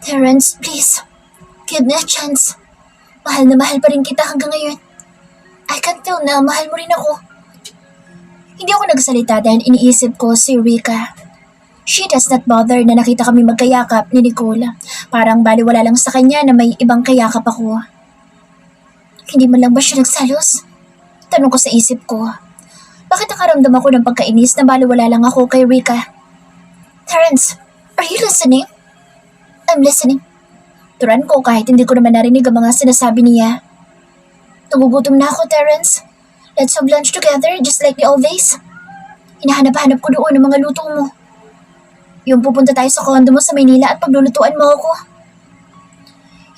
Terrence, please. Give me a chance. Mahal na mahal pa rin kita hanggang ngayon. I can tell na mahal mo rin ako. Hindi ako nagsalita dahil iniisip ko si Rika. She does not bother na nakita kami magkayakap ni Nicole. Parang baliwala lang sa kanya na may ibang kayakap ako. Hindi man lang ba siya nagsalos? Tanong ko sa isip ko. Bakit nakaramdam ako ng pagkainis na baliwala lang ako kay Rika? Terrence, are you listening? I'm listening. Turan ko kahit hindi ko naman narinig ang mga sinasabi niya. Nagugutom na ako, Terrence. Let's have lunch together just like the old days. Hinahanap-hanap ko doon ang mga luto mo. Yung pupunta tayo sa condo mo sa Maynila at paglulutuan mo ako.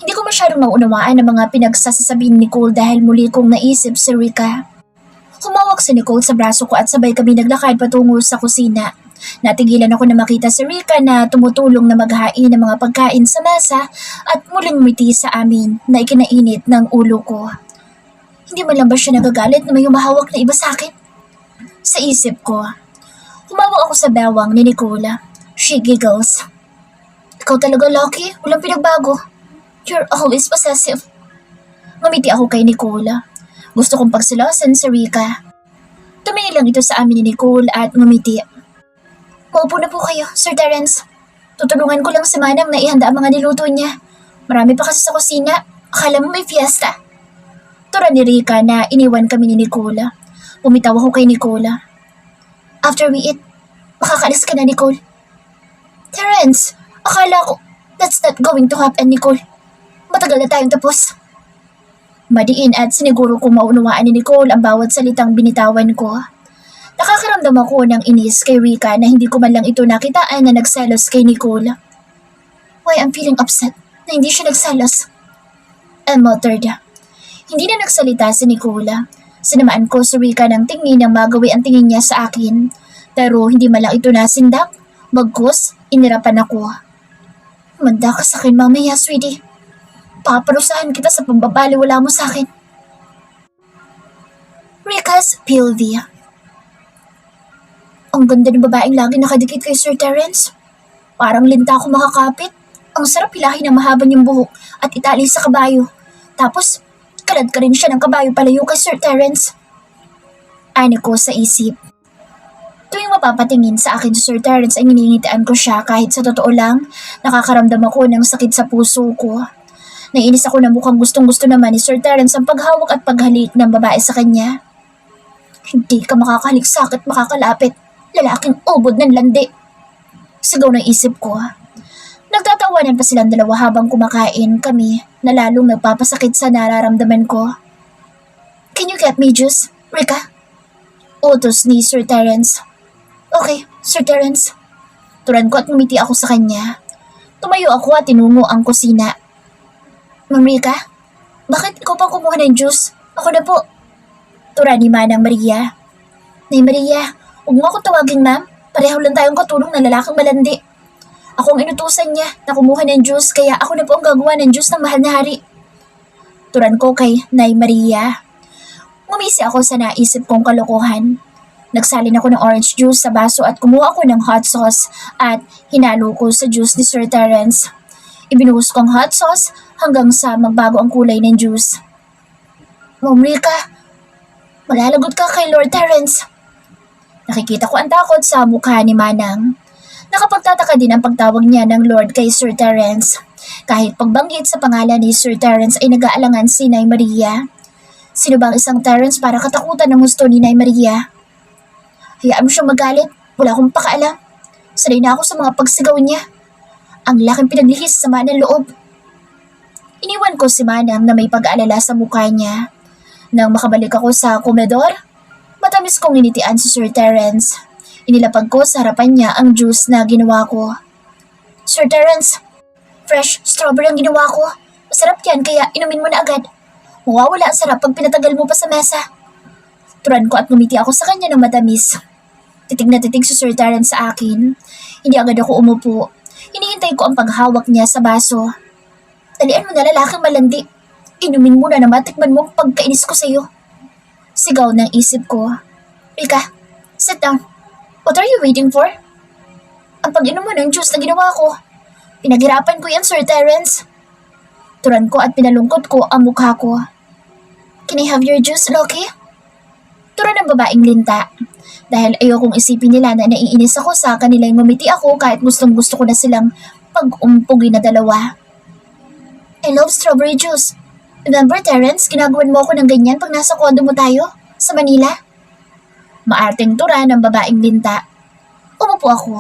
Hindi ko masyadong naunawaan ang mga pinagsasasabi ni Nicole dahil muli kong naisip si Rika. Humawak si Nicole sa braso ko at sabay kami naglakad patungo sa kusina. Natigilan ako na makita si Rika na tumutulong na maghain ng mga pagkain sa mesa at muling umiti sa amin na ikinainit ng ulo ko. Hindi man lang ba siya nagagalit na may humahawak na iba sa akin? Sa isip ko, humawak ako sa bewang ni Nicola. She giggles. Ikaw talaga, Lucky. Walang pinagbago. You're always possessive. Ngumiti ako kay Nicola. Gusto kong pagsilosan si Rika. Tumingin lang ito sa amin ni Nicole at ngumiti. Maupo na po kayo, Sir Terrence. Tutulungan ko lang si Manang na ihanda ang mga niluto niya. Marami pa kasi sa kusina. Akala mo may fiesta. Tura ni Rika na iniwan kami ni Nicola. Pumitaw ako kay Nicola. After we eat, makakalis ka na, Nicole. Terrence, akala ko that's not going to happen, Nicole. Matagal na tayong tapos. Madiin at siniguro kong maunawaan ni Nicole ang bawat salitang binitawan ko. Nakakaramdam ako ng inis kay Rika na hindi ko man lang ito nakitaan na nagselos kay Nicole. Why I'm feeling upset na hindi siya nagselos? I muttered. Hindi na nagsalita si Nicola. Sinamaan ko si Rika ng tingin nang magawi ang tingin niya sa akin. Pero hindi man lang ito nasindak. Bagkus, inirapan ako. Manda ka sa akin mamaya, sweetie. Paparusahan kita sa pambabaliwala mo sa akin. Rika's POV. Ang ganda ng babaeng lagi nakadikit kay Sir Terrence. Parang linta ako makakapit. Ang sarap hilahin ng mahaba niyang buhok at itali sa kabayo. Tapos, kalad ka rin siya ng kabayo palayo kay Sir Terrence. Ano ko sa isip. Tuwing mapapatingin sa akin si Sir Terrence ay niningitian ko siya kahit sa totoo lang, nakakaramdam ako ng sakit sa puso ko. Naiinis ako na mukhang gustong-gusto naman ni Sir Terrence ang paghawak at paghalik ng babae sa kanya. Hindi ka makakahalik sa akin, makakalapit. Lalaking ubod ng landi. Sigaw ng isip ko. Nagtatawanan pa silang dalawa habang kumakain kami na lalong nagpapasakit sa nararamdaman ko. Can you get me juice, Rika? Utos ni Sir Terrence. Okay, Sir Terrence. Turan ko at ngumiti ako sa kanya. Tumayo ako at tinungo ang kusina. Ma'am Rika, bakit ikaw pa kumuha ng juice? Ako na po. Turan ni Manang Maria. Nay Maria, huwag mo ako tawagin ma'am. Pareho lang tayong katulong na lalaking malandi. Ako ang inutusan niya na kumuha ng juice kaya ako na po ang gagawa ng juice ng mahal na hari. Turan ko kay Nay Maria. Ngumisi ako sa naisip kong kalokohan. Nagsalin ako ng orange juice sa baso at kumuha ako ng hot sauce at hinalo ko sa juice ni Sir Terrence. Ibinuhos ko ang hot sauce hanggang sa magbago ang kulay ng juice. Ma'am Rika, malalagot ka kay Lord Terrence. Nakikita ko ang takot sa mukha ni Manang. Nakapagtataka din ang pagtawag niya ng Lord kay Sir Terrence. Kahit pagbanggit sa pangalan ni Sir Terrence ay nag-aalangan si Nay Maria. Sino bang isang Terrence para katakutan ng gusto ni Nay Maria? Hayaan mo siyang magalit, wala akong pakaalam. Sanay na ako sa mga pagsigaw niya. Ang laking pinaglihis sa ng loob. Iniwan ko si Manang na may pag-aalala sa mukha niya. Nang makabalik ako sa komedor, matamis kong initian si Sir Terrence. Inilapag ko sa harapan niya ang juice na ginawa ko. Sir Terrence, fresh strawberry ang ginawa ko. Masarap yan kaya inumin mo na agad. Mawawala ang sarap pag pinatagal mo pa sa mesa. Turan ko at ngumiti ako sa kanya ng matamis. Titig na titig si Sir Terrence sa akin. Hindi agad ako umupo. Hinihintay ko ang paghawak niya sa baso. Dalian mo na lalaking malandi. Inumin mo na matikman mo ang pagkainis ko sa'yo. Sigaw ng isip ko. Rika, sit down. What are you waiting for? Ang pag-inom mo ng juice na ginawa ko. Pinaghirapan ko yan, Sir Terence. Turan ko at pinalungkot ko ang mukha ko. Can I have your juice, Loki? Turan ng babaeng linta. Dahil ayokong isipin nila na naiinis ako sa kanila, ngumiti ako kahit gustong gusto ko na silang pag-umpugin na dalawa. I love strawberry juice. Remember, Terence, ginagawan mo ako ng ganyan pag nasa kondo mo tayo? Sa Manila? Maarteng turan ng babaeng linta. Umupo ako.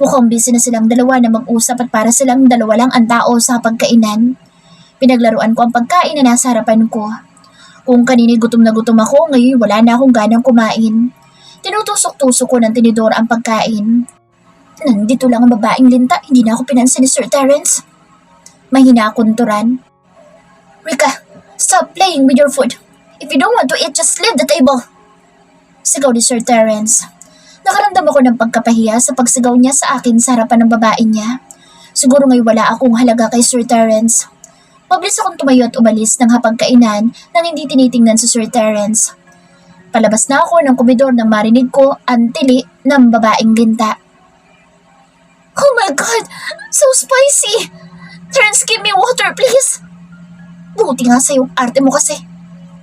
Mukhang busy na silang dalawa na mag-usap at para silang dalawa lang ang tao sa pagkainan. Pinaglaruan ko ang pagkain na nasa harapan ko. Kung kanini gutom na gutom ako, ngayon wala na akong ganang kumain. Tinutusok-tusok ko ng tinidor ang pagkain. Nandito lang ang babaeng linta, hindi na ako pinansin ni Sir Terence. Mahina akong turan. Rika, stop playing with your food. If you don't want to eat, just leave the table. Sigaw ni Sir Terence. Nakaramdam ako ng pagkapahiya sa pagsigaw niya sa akin sa harapan ng babae niya. Siguro ngayon wala akong halaga kay Sir Terence. Mabilis akong tumayo at umalis ng hapagkainan nang hindi tinitingnan si Sir Terence. Palabas na ako ng komedor nang marinig ko ang tili ng babaeng linta. Oh my God! So spicy! Terence, give me water, please! Buti nga sa'yo ang arte mo kasi.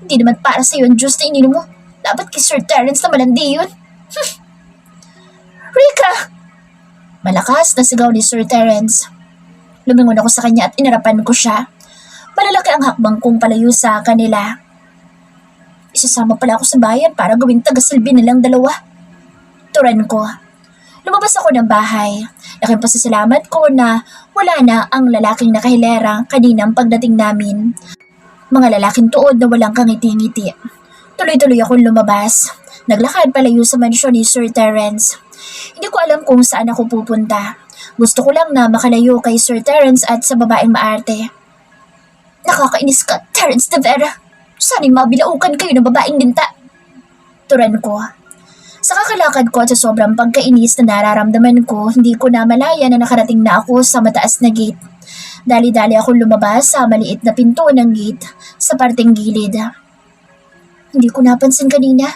Hindi naman para sa'yo ang juice na ininom mo. Dapat kay Sir Terence na malandi yun. Rika! Malakas na sigaw ni Sir Terence. Lumingon ako sa kanya at inarapan ko siya. Malalaki ang hakbang kong palayo sa kanila. Isasama pala ako sa bayan para gawing taga-silbi nilang dalawa. Turan ko. Lumabas ako ng bahay. Laking pasasalamat ko na wala na ang lalaking nakahilera kaninang pagdating namin. Mga lalaking tuod na walang kangiti-ngiti. Tuloy-tuloy akong lumabas. Naglakad palayo sa mansyon ni Sir Terence. Hindi ko alam kung saan ako pupunta. Gusto ko lang na makalayo kay Sir Terence at sa babaeng maarte. Nakakainis ka, Terence de Vera. Sana'y mabilaukan kayo ng babaeng linta. Turan ko. Sa kakalakad ko at sa sobrang pagkainis na nararamdaman ko, hindi ko na malaya na nakarating na ako sa mataas na gate. Dali-dali akong lumabas sa maliit na pinto ng gate sa parteng gilid. Hindi ko napansin kanina.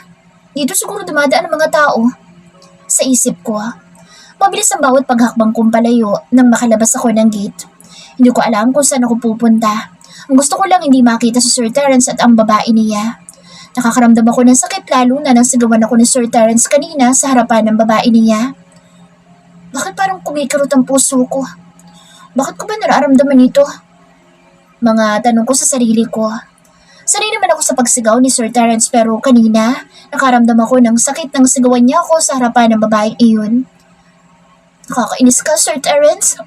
Dito siguro dumadaan ang mga tao. Sa isip ko, mabilis ang bawat paghakbang kong palayo nang makalabas ako ng gate. Hindi ko alam kung saan ako pupunta. Ang gusto ko lang hindi makita si Sir Terence at ang babae niya. Nakakaramdam ako ng sakit lalo na nang sigawan ako ni Sir Terence kanina sa harapan ng babae niya. Bakit parang kumikirot ang puso ko? Bakit ko ba nararamdaman ito? Mga tanong ko sa sarili ko. Sanay naman ako sa pagsigaw ni Sir Terence pero kanina nakaramdam ako ng sakit nang sigawan niya ako sa harapan ng babaeng iyon. Nakakainis ka, Sir Terence?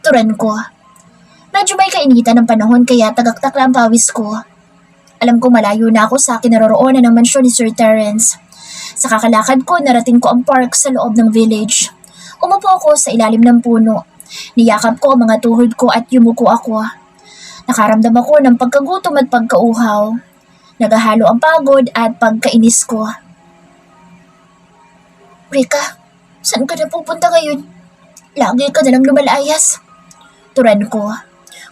Turan ko. Medyo may kainitan ng panahon kaya tagaktak lang ang pawis ko. Alam ko malayo na ako sa kinaroroonan ng mansyon ni Sir Terence. Sa kakalakad ko, narating ko ang park sa loob ng village. Umupo ako sa ilalim ng puno. Niyakap ko ang mga tuhod ko at yumuko ako. Nakaramdam ako ng pagkagutom at pagkauhaw. Nagahalo ang pagod at pagkainis ko. Rika, saan ka na pupunta ngayon? Lagi ka nalang lumalayas. Turan ko.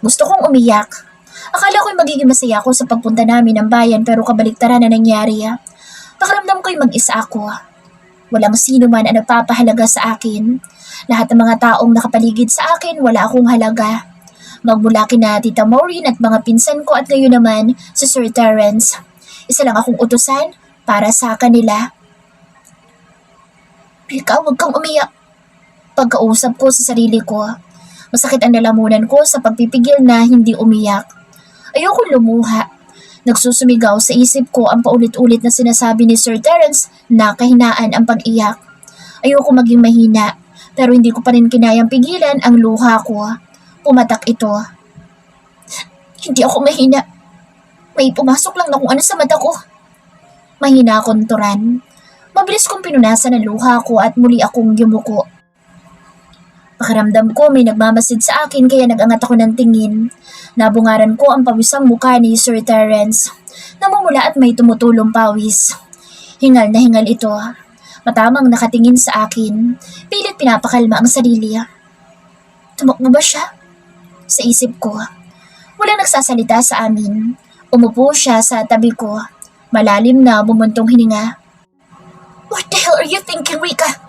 Gusto kong umiyak. Akala ko'y magiging masaya ako sa pagpunta namin ng bayan pero kabaliktaran na nangyari. Pakiramdam ko'y mag-isa ako. Walang sino man ang nagpapahalaga sa akin. Lahat ng mga taong nakapaligid sa akin wala akong halaga. Magmula kina Tita Maureen at mga pinsan ko at ngayon naman si Sir Terence. Isa lang akong utusan para sa kanila. Rika, huwag kang umiyak. Pagkausap ko sa sarili ko. Masakit ang lalamunan ko sa pagpipigil na hindi umiyak. Ayoko lumuha. Nagsusumigaw sa isip ko ang paulit-ulit na sinasabi ni Sir Terence na kahinaan ang pag-iyak. Ayoko maging mahina, pero hindi ko pa rin kinayang pigilan ang luha ko. Pumatak ito. Hindi ako mahina. May pumasok lang na kung ano sa mata ko. Mahina akong turan. Mabilis kong pinunasan ang luha ko at muli akong yumuko. Pakiramdam ko may nagmamasid sa akin kaya nagangat ako ng tingin. Nabungaran ko ang pawisang mukha ni Sir Terence. Namumula at may tumutulong pawis. Hingal na hingal ito. Matamang nakatingin sa akin. Pilit pinapakalma ang sarili. Tumakbo ba siya? Sa isip ko. Walang nagsasalita sa amin. Umupo siya sa tabi ko. Malalim na bumuntong hininga. What the hell are you thinking, Rika?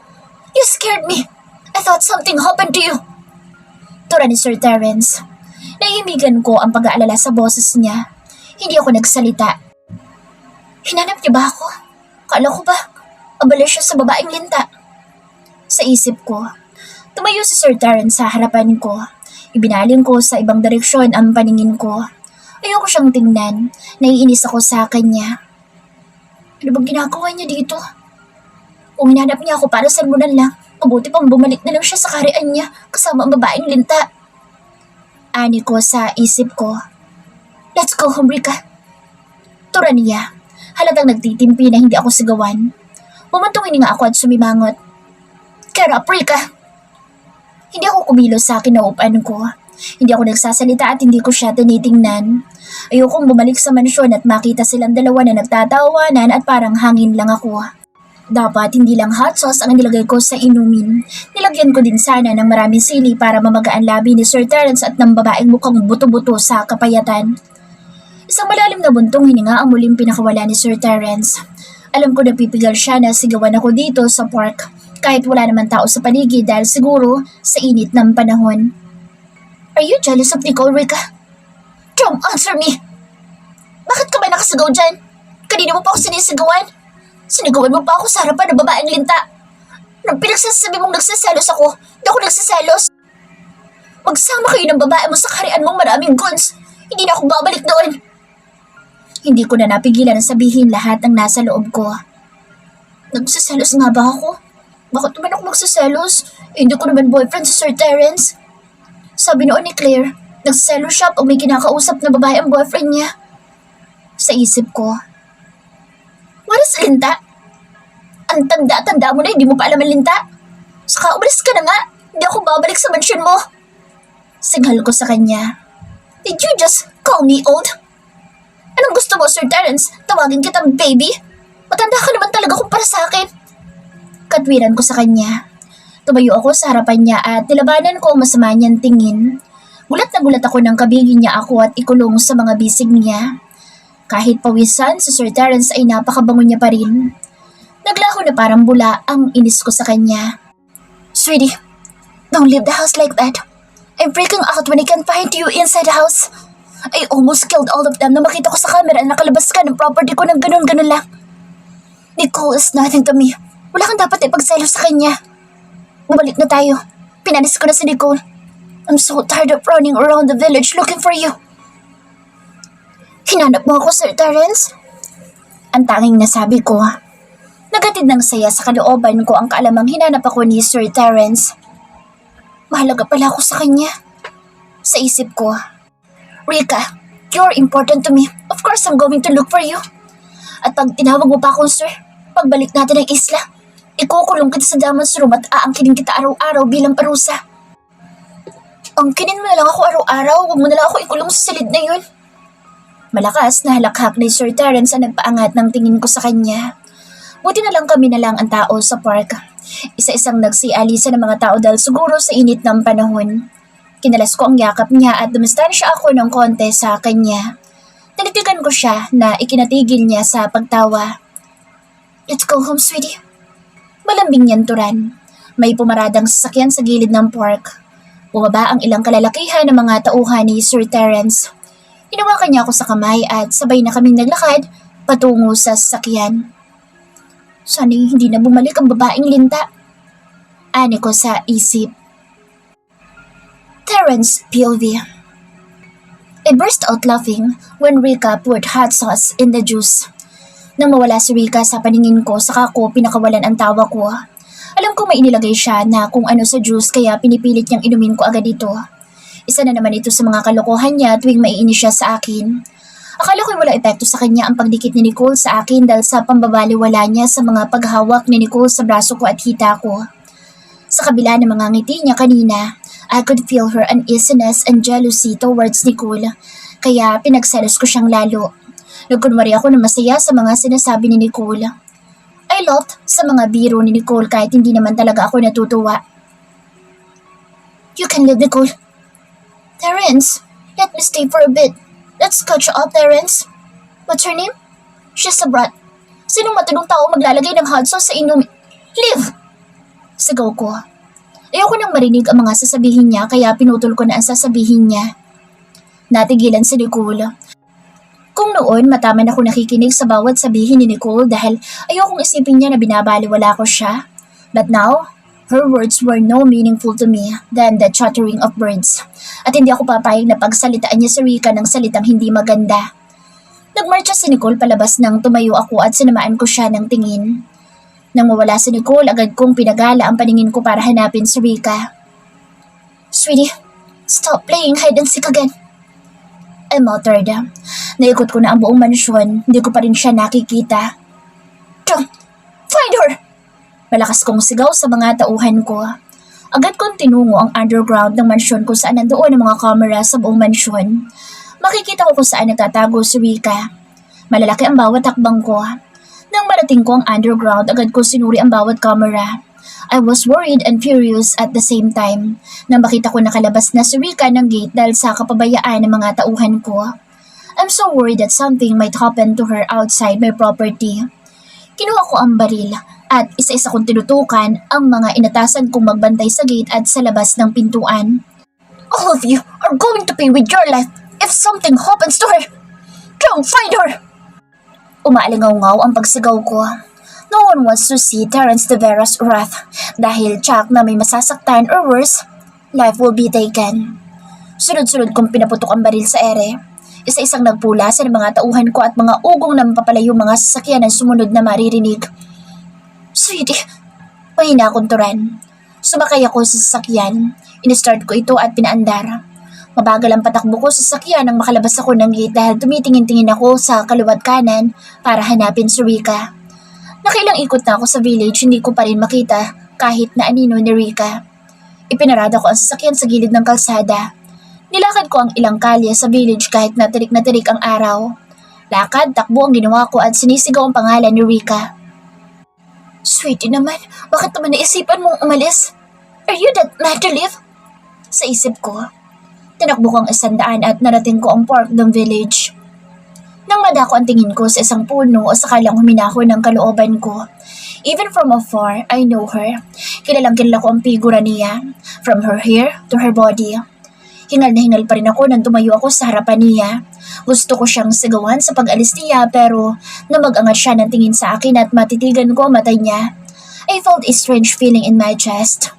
You scared me. I thought something happened to you. tura ni Sir Terence. Nahihimigan ko ang pag-aalala sa boses niya. Hindi ako nagsalita. Hinanap niya ba ako? Kala ko ba, abala siya sa babaeng linta. Sa isip ko, tumayo si Sir Terence sa harapan ko. Ibinaling ko sa ibang direksyon ang paningin ko. Ayoko siyang tingnan. Naiinis ako sa kanya. Ano bang ginagawa niya dito? Kung hinanap niya ako para salmunan lang, mabuti pang bumalik na lang siya sa karian niya kasama ang babaeng linta. Ani ko sa isip ko. Let's go home, Rika. Tura niya. Halatang nagtitimpi na hindi ako sigawan. Bumantong nga ako at sumimangot. Get up, Rika! Hindi ako kumilos sa kinaupan ko. Hindi ako nagsasalita at hindi ko siya tinitingnan. Ayokong bumalik sa mansyon at makita silang dalawa na nagtatawanan at parang hangin lang ako. Dapat hindi lang hot sauce ang nilagay ko sa inumin. Nilagyan ko din sana ng maraming sili para mamagaan labi ni Sir Terence at ng babaeng mukhang buto-buto sa kapayatan. Isang malalim na buntong hininga ang muling pinakawala ni Sir Terence. Alam ko napipigal siya na sigawan ako dito sa park kahit wala naman tao sa paligid dahil siguro sa init ng panahon. Are you jealous of Nicole, Rika? Come, answer me! Bakit ka ba nakasigaw dyan? Kanina mo pa ako sinisigawan? Sinigawan mo pa ako sa harapan ng babaeng linta. Nang pinagsasabi mong nagsiselos ako, hindi ako nagsiselos. Magsama kayo ng babae mo sa karian mong maraming guns. Hindi na ako babalik doon. Hindi ko na napigilan na sabihin lahat ng nasa loob ko. Nagsiselos nga ba ako? Bakit naman ako magsiselos? Hindi ko naman boyfriend si Sir Terence. Sabi noon ni Claire, nagsiselos siya pag may kinakausap na babae ang boyfriend niya. Sa isip ko, what is linta? Ang tanda-tanda mo na, hindi mo pa alam ang linta. Saka umalis ka na nga, hindi ako babalik sa mansyon mo. Signal ko sa kanya. Did you just call me old? Anong gusto mo, Sir Terence? Tawagin kitang baby? Matanda ka naman talaga kumpara sa akin. Katwiran ko sa kanya. Tumayo ako sa harapan niya at nilabanan ko ang masama niyang tingin. Gulat na gulat ako nang kabigin niya ako at ikulong sa mga bisig niya. Kahit pawisan, si Sir Terence ay napakabango niya pa rin. Naglaho na parang bula ang inis ko sa kanya. Sweetie, don't leave the house like that. I'm freaking out when I can't find you inside the house. I almost killed all of them na makita ko sa camera na nakalabas ka ng property ko ng ganun-ganun lang. Nicole is nothing to me. Wala kang dapat ipagselo sa kanya. Bumalik na tayo. Pinanis ko na si Nicole. I'm so tired of running around the village looking for you. Hinanap mo ako, Sir Terence? Ang tanging nasabi ko. Nagatid ng saya sa kalooban ko ang kaalamang hinanap ako ni Sir Terence. Mahalaga pala ako sa kanya. Sa isip ko, Rika, you're important to me. Of course, I'm going to look for you. At pag tinawag mo pa akong sir, pagbalik natin ng isla, ikukulong kita sa Damon's room at aangkinin kita araw-araw bilang parusa. Angkinin mo na lang ako araw-araw, huwag mo na lang ako ikulong sa silid na yun. Malakas na halakhak ni Sir Terence ang nagpaangat ng tingin ko sa kanya. Buti na lang kami na lang ang tao sa park. Isa-isang nagsialisa ng mga tao dahil siguro sa init ng panahon. Kinalas ko ang yakap niya at dumistansya ako ng konti sa kanya. Tinitigan ko siya na ikinatigil niya sa pagtawa. Let's go home, sweetie. Malambing niyan turan. May pumaradang sasakyan sa gilid ng park. Bumaba ang ilang kalalakihan ng mga tauhan ni Sir Terence. Hinawakan niya ako sa kamay at sabay na kaming naglakad patungo sa sasakyan. Sana'y hindi na bumalik ang babaeng linta. Ani ko sa isip. Terence POV. I burst out laughing when Rika poured hot sauce in the juice. Nang mawala si Rika sa paningin ko, saka ko pinakawalan ang tawa ko. Alam ko may inilagay siya na kung ano sa juice kaya pinipilit niyang inumin ko agad ito. Isa na naman ito sa mga kalokohan niya tuwing maiinis siya sa akin. Akala ko'y wala epekto sa kanya ang pagdikit ni Nicole sa akin dahil sa pambabaliwala niya sa mga paghawak ni Nicole sa braso ko at hita ko. Sa kabila ng mga ngiti niya kanina, I could feel her uneasiness and jealousy towards Nicole, kaya pinagselos ko siyang lalo. Nagkunwari ako na masaya sa mga sinasabi ni Nicole. I laughed sa mga biro ni Nicole kahit hindi naman talaga ako natutuwa. You can leave, Nicole. Terence, let me stay for a bit. Let's catch up, Terence. What's her name? She's a brat. Sinong matinong tao maglalagay ng hot sauce sa inumin? Leave! Sigaw ko. Ayoko nang marinig ang mga sasabihin niya kaya pinutol ko na ang sasabihin niya. Natigilan si Nicole. Kung noon mataman ako nakikinig sa bawat sabihin ni Nicole dahil ayokong isipin niya na binabaliwala ko siya. But now, her words were no meaningful to me than the chattering of birds. At hindi ako papayag na pagsalitaan niya si Rika ng salitang hindi maganda. Nagmarcha si Nicole palabas nang tumayo ako at sinamaan ko siya ng tingin. Nang mawala si Nicole, agad kong pinagala ang paningin ko para hanapin si Rika. Sweetie, stop playing hide and seek again. I muttered. Naikot ko na ang buong mansyon, hindi ko pa rin siya nakikita. Don't find her! Malakas kong sigaw sa mga tauhan ko. Agad kong tinungo ang underground ng mansyon kung saan nandoon ang mga kamera sa buong mansyon. Makikita ko kung saan nagtatago si Rika. Malalaki ang bawat hakbang ko. Nang marating ko ang underground, agad ko sinuri ang bawat camera. I was worried and furious at the same time nang makita ko nakalabas na si Rika ng gate dahil sa kapabayaan ng mga tauhan ko. I'm so worried that something might happen to her outside my property. Kinuha ko ang baril at isa-isa kong tinutukan ang mga inatasan kong magbantay sa gate at sa labas ng pintuan. All of you are going to pay with your life if something happens to her. Don't find her! Umaalingaw-ngaw ang pagsigaw ko. No one wants to see Terence de Vera's wrath dahil tsak na may masasaktan or worse, life will be taken. Sunod-sunod kong pinaputok ang baril sa ere. Isa-isang nagpula sa mga tauhan ko at mga ugong na mapapalayo mga sasakyan ang sumunod na maririnig. Sweetie, mahina akong turan. Sumakay ako sa sasakyan. In-start ko ito at pinaandar. Mabagal ang patakbo ko sa sasakyan nang makalabas ako ng gate dahil tumitingin-tingin ako sa kaliwat kanan para hanapin si Rika. Nakailang ikot na ako sa village, hindi ko pa rin makita kahit na anino ni Rika. Ipinarada ko ang sasakyan sa gilid ng kalsada. Nilakad ko ang ilang kalye sa village kahit na tirik ang araw. Lakad, takbo ang ginawa ko at sinisigaw ang pangalan ni Rika. Sweetie naman, bakit naman naisipan mong umalis? Are you that mad to live? Sa isip ko. Tinakbo ko ang 100 at narating ko ang park ng village. Nang madako ang tingin ko sa isang puno o sakalang huminahon ng kalooban ko. Even from afar, I know her. Kilalang-kilala ko ang figura niya, from her hair to her body. Hingal na hingal pa rin ako nang tumayo ako sa harapan niya. Gusto ko siyang sigawan sa pag-alis niya pero namag-angat siya ng tingin sa akin at matitigan ko ang mata niya. I felt a strange feeling in my chest.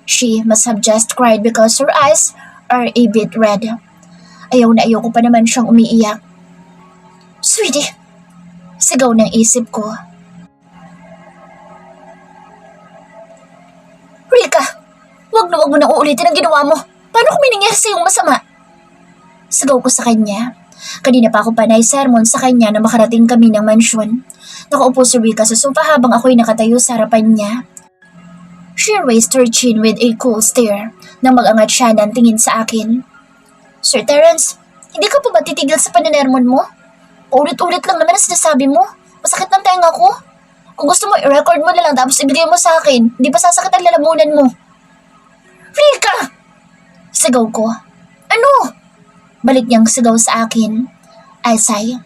She must have just cried because her eyes are a bit red. Ayaw na ayaw ko pa naman siyang umiiyak. Sweetie! Sigaw ng isip ko. Rika! Wag mo nang uulitin ang ginawa mo. Paano kung may nangyari sa iyong masama? Sigaw ko sa kanya. Kanina pa ako panay sermon sa kanya na makarating kami ng mansyon. Nakaupo si Rika sa sofa habang ako'y nakatayo sa harapan niya. She raised her chin with a cool stare nang mag-angat siya ng tingin sa akin. Sir Terence, hindi ka pa ba titigil sa paninermon mo? Ulit-ulit lang naman ang sinasabi mo. Masakit ng tenga ko. Kung gusto mo, i-record mo na lang tapos ibigay mo sa akin. Hindi pa sasakit ang lalamunan mo. Rika! Sigaw ko. Ano? Balik niyang sigaw sa akin. I sigh.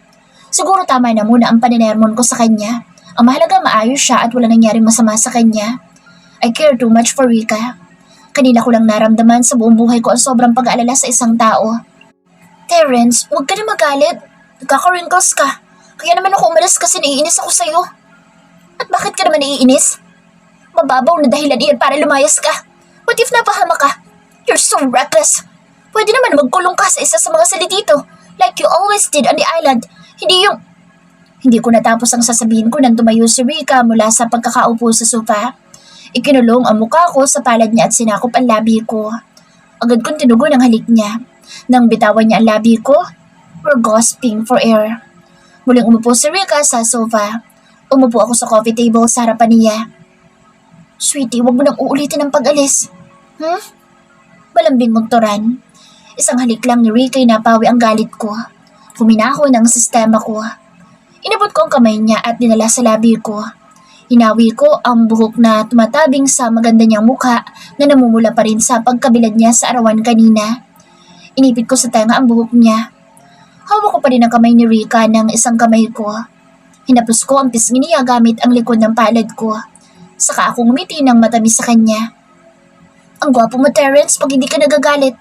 Siguro tama na muna ang paninermon ko sa kanya. Ang mahalaga maayos siya at wala nangyaring masama sa kanya. I care too much for Rika. Kanina ko lang naramdaman sa buong buhay ko ang sobrang pag-aalala sa isang tao. Terence, huwag ka na magalit. Nagkaka-wrinkles ka. Kaya naman ako umalis kasi naiinis ako sa'yo. At bakit ka naman naiinis? Mababaw na dahilan iyan para lumayas ka. What if napahama ka? You're so reckless. Pwede naman magkulong ka sa isa sa mga sali dito. Like you always did on the island. Hindi ko natapos ang sasabihin ko nang tumayo si Rika mula sa pagkakaupo sa sofa. Ikinulong ang mukha ko sa palad niya at sinakop ang labi ko. Agad kong tinugon ang halik niya. Nang bitawan niya ang labi ko, we're gasping for air. Muling umupo si Rika sa sofa. Umupo ako sa coffee table sa harapan niya. Sweetie, wag mo nang uulitin ang pag-alis. Malambing magturan. Isang halik lang ni Rika ay napawi ang galit ko. Huminahon ang sistema ko. Inabot ko ang kamay niya at dinala sa labi ko. Hinawi ko ang buhok na tumatabing sa maganda niyang mukha na namumula pa rin sa pagkabilad niya sa arawan kanina. Inipit ko sa tenga ang buhok niya. Hawak ko pa rin ang kamay ni Rika ng isang kamay ko. Hinapos ko ang pisngi niya gamit ang likod ng palad ko. Saka ako ngumiti ng matamis sa kanya. Ang gwapo mo, Terrence, pag hindi ka nagagalit.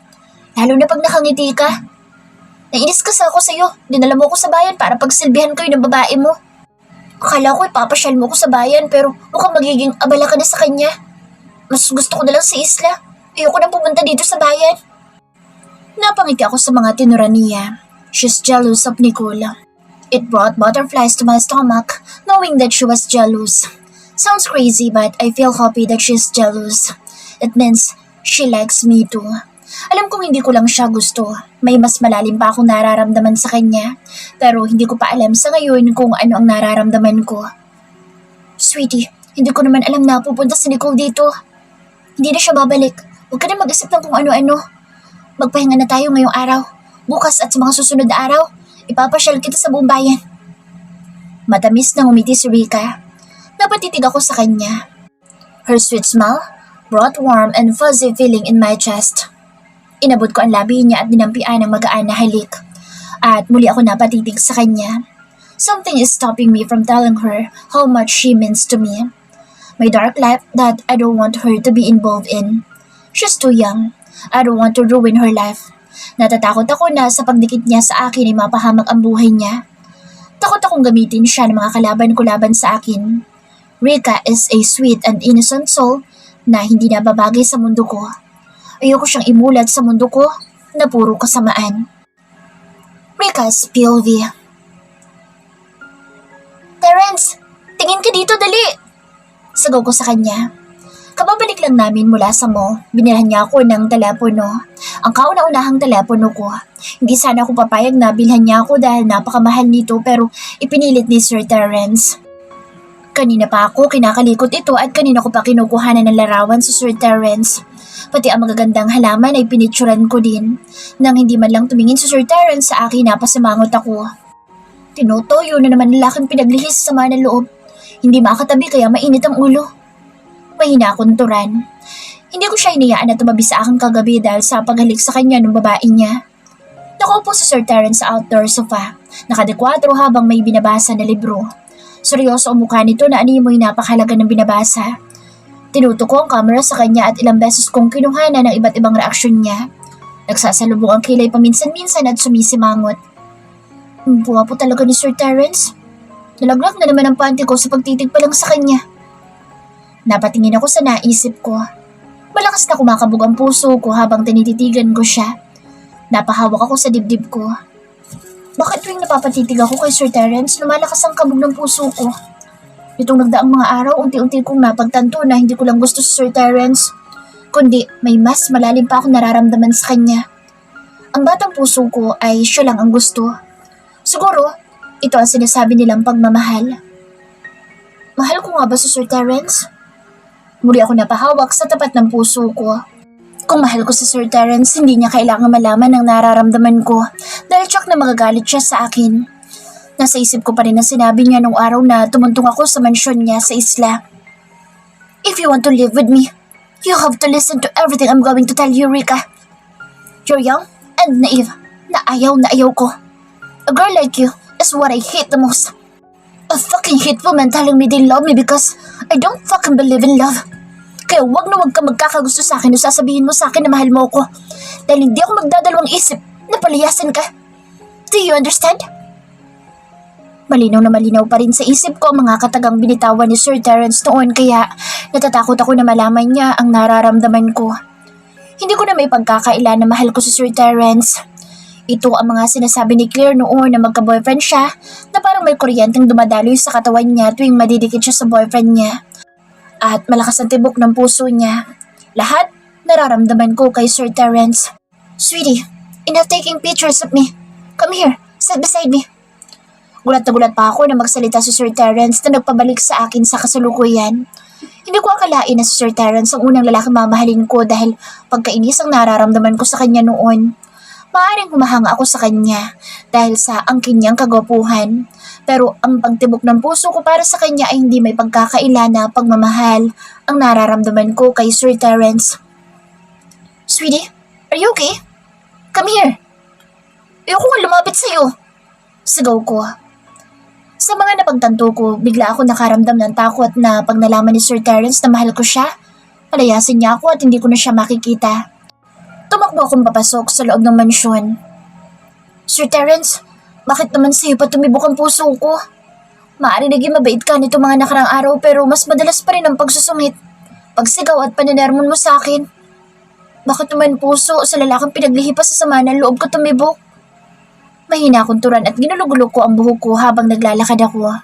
Lalo na pag nakangiti ka. Nainis kasi ako sa'yo. Dinala mo ko sa bayan para pagsilbihan ko yung babae mo. Akala ko ipapasyal mo ko sa bayan pero mukhang magiging abala ka na sa kanya. Mas gusto ko na lang sa isla. Ayoko nang pumunta dito sa bayan. Napangiti ako sa mga tinura niya. She's jealous of Nicola. It brought butterflies to my stomach knowing that she was jealous. Sounds crazy but I feel happy that she's jealous. It means she likes me too. Alam kong hindi ko lang siya gusto. May mas malalim pa akong nararamdaman sa kanya. Pero hindi ko pa alam sa ngayon kung ano ang nararamdaman ko. Sweetie, hindi ko naman alam na pupunta si Nicole dito. Hindi na siya babalik. Huwag ka na mag-isip ng kung ano-ano. Magpahinga na tayo ngayong araw. Bukas at sa mga susunod na araw, ipapasyal kita sa buong bayan. Matamis na ngumiti si Rika. Napatitig ako sa kanya. Her sweet smile brought warm and fuzzy feeling in my chest. Inabot ko ang labi niya at dinampian ng magaan na halik. At muli ako napatitig sa kanya. Something is stopping me from telling her how much she means to me. My dark life that I don't want her to be involved in. She's too young. I don't want to ruin her life. Natatakot ako na sa pagdikit niya sa akin ay mapahamak ang buhay niya. Takot akong gamitin siya ng mga kalaban ko laban sa akin. Rika is a sweet and innocent soul na hindi nababagay sa mundo ko. Ayoko siyang imulat sa mundo ko na puro kasamaan. Rika's POV. Terrence, tingin ka dito, dali! Sagaw ko sa kanya. Kababalik lang namin mula sa mall, binilhan niya ako ng telepono. Ang kauna-unahang telepono ko. Hindi sana ako papayag na bilhan niya ako dahil napakamahal nito pero ipinilit ni Sir Terrence. Kanina pa ako kinakalikot ito at kanina ko pa kinukuhanan ng larawan sa Sir Terrence. Pati ang magagandang halaman ay pinitsuran ko din. Nang hindi man lang tumingin si Sir Terrence sa akin, napasimangot ako. Tinutoyo na naman lalaking pinaglihis sa sama ng loob. Hindi makatabi kaya mainit ang ulo. Mahina akong turan. Hindi ko siya hinayaan na tumabi sa akin kagabi dahil sa paghalik sa kanya ng babae niya. Nakaupo si Sir Terrence sa outdoor sofa, nakadekwadro habang may binabasa na libro. Seryoso ang mukha nito na animoy napakahalaga ng binabasa. Tinuto ko ang camera sa kanya at ilang beses kong kinuhanan ng iba't ibang reaksyon niya. Nagsasalubong ang kilay paminsan-minsan at sumisimangot. Buwa po talaga ni Sir Terrence. Nalaglag na naman ang panty ko sa pagtitig pa lang sa kanya. Napatingin ako sa naisip ko. Malakas na kumakabog ang puso ko habang tinititigan ko siya. Napahawak ako sa dibdib ko. Bakit tuwing napapatitig ako kay Sir Terrence, lumalakas ang kabog ng puso ko? Itong nagdaang mga araw, unti-unti kong napagtanto na hindi ko lang gusto si Sir Terrence, kundi may mas malalim pa akong nararamdaman sa kanya. Ang batang puso ko ay siya lang ang gusto. Siguro, ito ang sinasabi nilang pagmamahal. Mahal ko nga ba si Sir Terrence? Muli ako napahawak sa tapat ng puso ko. Kung mahal ko si Sir Terrence, hindi niya kailangan malaman ang nararamdaman ko dahil tsak na magagalit siya sa akin. Nasa isip ko pa rin ang sinabi niya nung araw na tumuntong ako sa mansyon niya sa isla. If you want to live with me, you have to listen to everything I'm going to tell you, Rika. You're young and naive, na ayaw ko. A girl like you is what I hate the most. A fucking hateful man telling me they love me because I don't fucking believe in love. Kaya wag ka magkakagusto sa akin o sasabihin mo sa akin na mahal mo ako. Dahil hindi ako magdadalawang isip na palayasan ka. Do you understand? Malinaw na malinaw pa rin sa isip ko ang mga katagang binitawan ni Sir Terrence noon kaya natatakot ako na malaman niya ang nararamdaman ko. Hindi ko na may pagkakaila na mahal ko si Sir Terrence. Ito ang mga sinasabi ni Claire noon na magka-boyfriend siya na parang may kuryenteng dumadaloy sa katawan niya tuwing madidikit siya sa boyfriend niya. At malakas ang tibok ng puso niya. Lahat nararamdaman ko kay Sir Terrence. Sweetie, enough taking pictures of me. Come here, sit beside me. Gulat na gulat pa ako na magsalita si Sir Terrence na nagpabalik sa akin sa kasalukuyan. Hindi ko akalain na si Sir Terrence ang unang lalaki mamahalin ko dahil pagkainis ang nararamdaman ko sa kanya noon. Maaaring humahanga ako sa kanya dahil sa angkin niyang kagwapuhan. Pero ang pagtibok ng puso ko para sa kanya ay hindi may pagkakaila na pagmamahal ang nararamdaman ko kay Sir Terrence. Sweetie, are you okay? Come here. Ayoko nga lumapit sa'yo. Sigaw ko. Sa mga napagtanto ko, bigla ako nakaramdam ng takot na pag nalaman ni Sir Terrence na mahal ko siya, Palayasin niya ako at hindi ko na siya makikita. Tumakbo akong papasok sa loob ng mansyon. Sir Terence, bakit naman sa'yo pa tumibok ang puso ko? Maaari naging mabait ka nito mga nakarang araw pero mas madalas pa rin ang pagsusungit, pagsigaw at paninermon mo sa akin. Bakit naman puso sa lalaking pinaglihipas sa sama ng loob ko tumibok? Mahina akong turan at ginulugulog ko ang buhok ko habang naglalakad ako.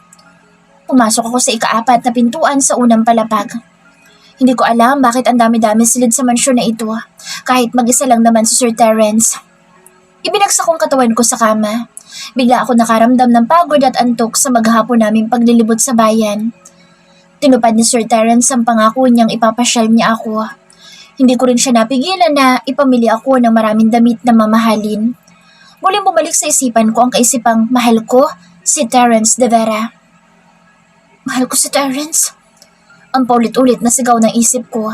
Pumasok ako sa ika-4 na pintuan sa unang palapag. Hindi ko alam bakit ang dami-dami silid sa mansyon na ito, kahit mag-isa lang naman si Sir Terence. Ibinagsak kong katawan ko sa kama. Bigla ako nakaramdam ng pagod at antok sa maghapon naming paglilibot sa bayan. Tinupad ni Sir Terence ang pangako niyang ipapasyal niya ako. Hindi ko rin siya napigilan na ipamili ako ng maraming damit na mamahalin. Muling bumalik sa isipan ko ang kaisipang mahal ko, si Terence de Vera. Mahal ko si Terence? Ang paulit-ulit na sigaw ng isip ko.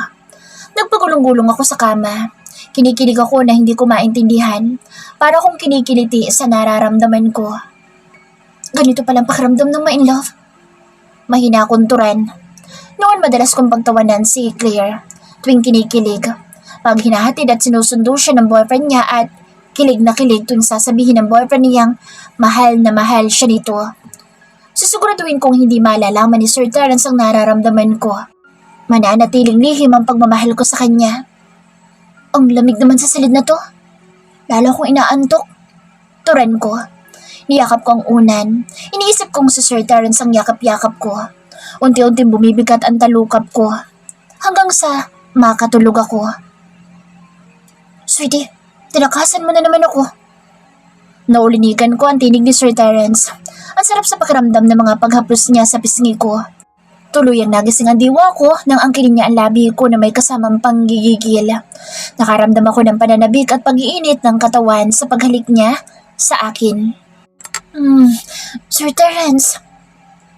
Nagpagulong-gulong ako sa kama. Kinikilig ako na hindi ko maintindihan. Para kong kinikiliti sa nararamdaman ko. Ganito palang pakiramdam ng ma-in-love. Mahina akong turan. Noon madalas kong pagtawanan si Claire tuwing kinikilig. Pag hinahatid at sinusundo siya ng boyfriend niya at kilig na kilig tuwing sasabihin ng boyfriend niyang mahal na mahal siya nito. Susiguraduhin kong hindi malalaman ni Sir Terence ang nararamdaman ko. Mananatiling lihim ang pagmamahal ko sa kanya. Ang lamig naman sa silid na to. Lalo akong inaantok. Turan ko. Niyakap ko ang unan. Iniisip kong si Sir Terence ang yakap-yakap ko. Unti-unting bumibigat ang talukap ko. Hanggang sa makatulog ako. Sweetie, tinakasan mo na naman ako. Naulinigan ko ang tinig ni Sir Terence. Ang sarap sa pakiramdam ng mga paghaplos niya sa pisngi ko. Tuluyang nagising ang diwa ko nang angkinin niya ang labi ko na may kasamang panggigigil. Nakaramdam ako ng pananabik at pag-iinit ng katawan sa paghalik niya sa akin. Sir Terence.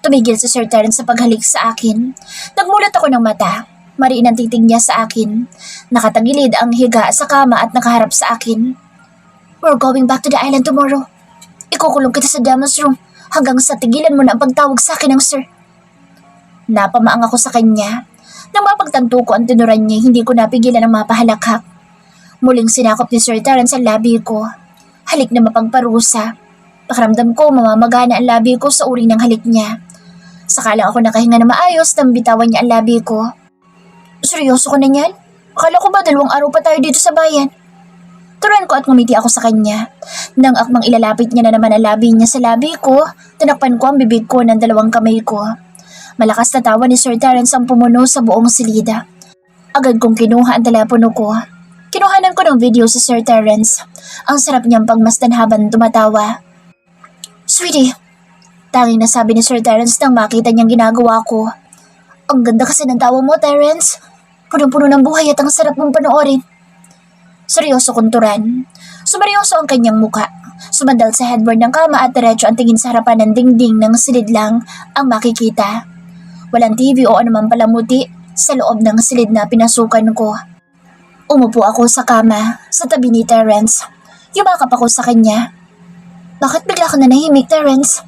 Tumigil si Sir Terence sa paghalik sa akin. Nagmulat ako ng mata. Mariin ang titig niya sa akin. Nakatagilid ang higa sa kama at nakaharap sa akin. We're going back to the island tomorrow. Ikukulong kita sa Dama's room hanggang sa tigilan mo na ang pagtawag sa akin ng sir. Napamaang ako sa kanya. Nang mapagtanto ko ang tinuran niya, hindi ko napigilan ang mapahalakhak. Muling sinakop ni Sir Terence ang labi ko. Halik na mapagparusa. Pakiramdam ko mamamagana ang labi ko sa uri ng halik niya. Sakalang ako nakahinga na maayos nang bitawan niya ang labi ko. Seryoso ka na niyan? Akala ko ba 2 araw pa tayo dito sa bayan? Turan ko at ngumiti ako sa kanya. Nang akmang ilalapit niya na naman ang labi niya sa labi ko, tinakpan ko ang bibig ko ng 2 kamay ko. Malakas na tawa ni Sir Terence ang pumuno sa buong silida. Agad kong kinuha ang telepono ko. Kinuhanan ko ng video si Sir Terence. Ang sarap niyang pagmasdan habang tumatawa. Sweetie, tanging nasabi ni Sir Terence nang makita niyang ginagawa ko. Ang ganda kasi ng tawa mo, Terence. Punong-puno ng buhay at ang sarap mong panoorin. Seryoso kong turan. Sumeryoso ang kanyang muka. Sumandal sa headboard ng kama at diretso ang tingin sa harapan ng dingding ng silid lang ang makikita. Walang TV o anumang palamuti sa loob ng silid na pinasukan ko. Umupo ako sa kama sa tabi ni Terence. Yumakap ako sa kanya. Bakit bigla ka na nahimik, Terence?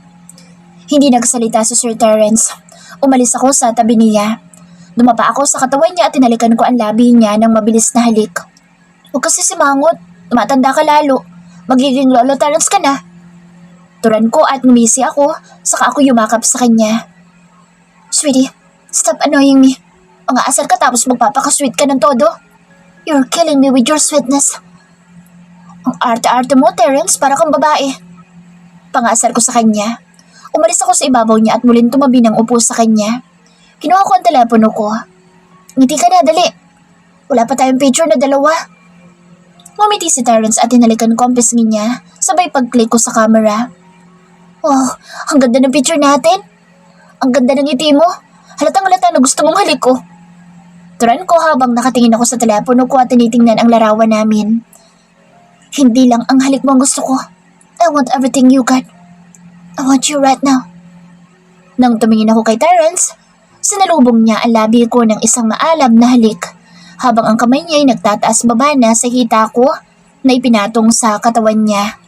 Hindi nagsalita si Sir Terence. Umalis ako sa tabi niya. Dumapa ako sa katawan niya at tinalikan ko ang labi niya ng mabilis na halik. Huwag kasi simangot. Tumatanda ka lalo. Magiging lolo Terence ka na. Turan ko at ngumisi ako, saka ako yumakap sa kanya. Sweetie, stop annoying me. Ang aasar ka tapos magpapakasweet ka ng todo. You're killing me with your sweetness. Ang arte-arte mo, Terence, para kang babae. Pangasar ko sa kanya. Umalis ako sa ibabaw niya at muling tumabi ng upo sa kanya. Kinuha ko ang telepono ko. Ngiti ka na, dali. Wala pa tayong picture na 2. Ngumiti si Terence at tinalikan ko ang pisngi niya, sabay pag-click ko sa camera. Oh, ang ganda ng picture natin. Ang ganda ng ngiti mo. Halatang-halata na gusto mong halik ko. Turan ko habang nakatingin ako sa telepono ko at tinitingnan ang larawan namin. Hindi lang ang halik mo ang gusto ko. I want everything you got. I want you right now. Nang tumingin ako kay Terence, sinalubong niya ang labi ko ng isang maalab na halik, habang ang kamay niya ay nagtataas baba na sa hita ko na ipinatong sa katawan niya.